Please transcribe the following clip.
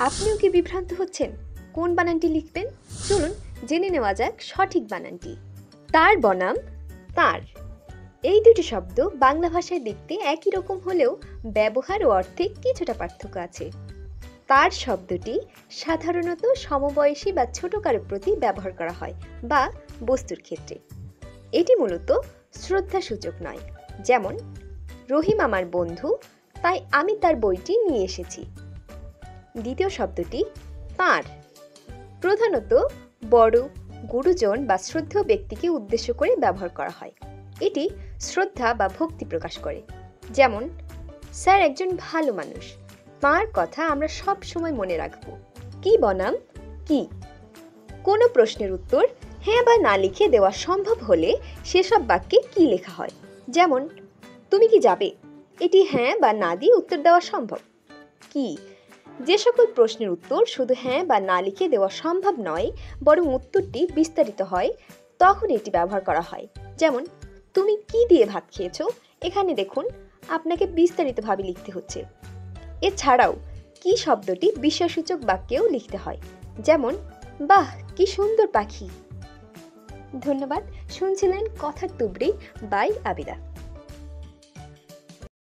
আপনিও কি বিভ্রান্ত হচ্ছেন কোন বানানটি লিখবেন? চলুন জেনে নেওয়া যাক সঠিক বানানটি। তার বনাম তার, এই দুটি শব্দ বাংলা ভাষায় দেখতে একই রকম হলেও ব্যবহার ও অর্থে কিছুটা পার্থক্য আছে। তার শব্দটি সাধারণত সমবয়সী বা ছোট কারোর প্রতি ব্যবহার করা হয় বা বস্তুর ক্ষেত্রে। এটি মূলত শ্রদ্ধাসূচক নয়, যেমন রহিম আমার বন্ধু, তাই আমি তার বইটি নিয়ে এসেছি। দ্বিতীয় শব্দটি তাঁর, প্রধানত বড়, গুরুজন বা শ্রদ্ধেয় ব্যক্তিকে উদ্দেশ্য করে ব্যবহার করা হয়। এটি শ্রদ্ধা বা ভক্তি প্রকাশ করে, যেমন স্যার একজন ভালো মানুষ, তাঁর কথা আমরা সব সময় মনে রাখব। কি বনাম কি, কোনো প্রশ্নের উত্তর হ্যাঁ বা না লিখে দেওয়া সম্ভব হলে সেসব বাক্যে কি লেখা হয়, যেমন তুমি কি যাবে, এটি হ্যাঁ বা না দিয়ে উত্তর দেওয়া সম্ভব। কি, যে সকল প্রশ্নের উত্তর শুধু হ্যাঁ বা না লিখে দেওয়া সম্ভব নয়, বরং উত্তরটি বিস্তারিত হয়, তখন এটি ব্যবহার করা হয়, যেমন তুমি কি দিয়ে ভাত খেয়েছো, এখানে দেখুন আপনাকে বিস্তারিতভাবে লিখতে হচ্ছে। এছাড়াও কি শব্দটি বিস্ময়সূচক বাক্যেও লিখতে হয়, যেমন বাহ কি সুন্দর পাখি। ধন্যবাদ, শুনছিলেন কথার তুবড়ি বাই আবিদা।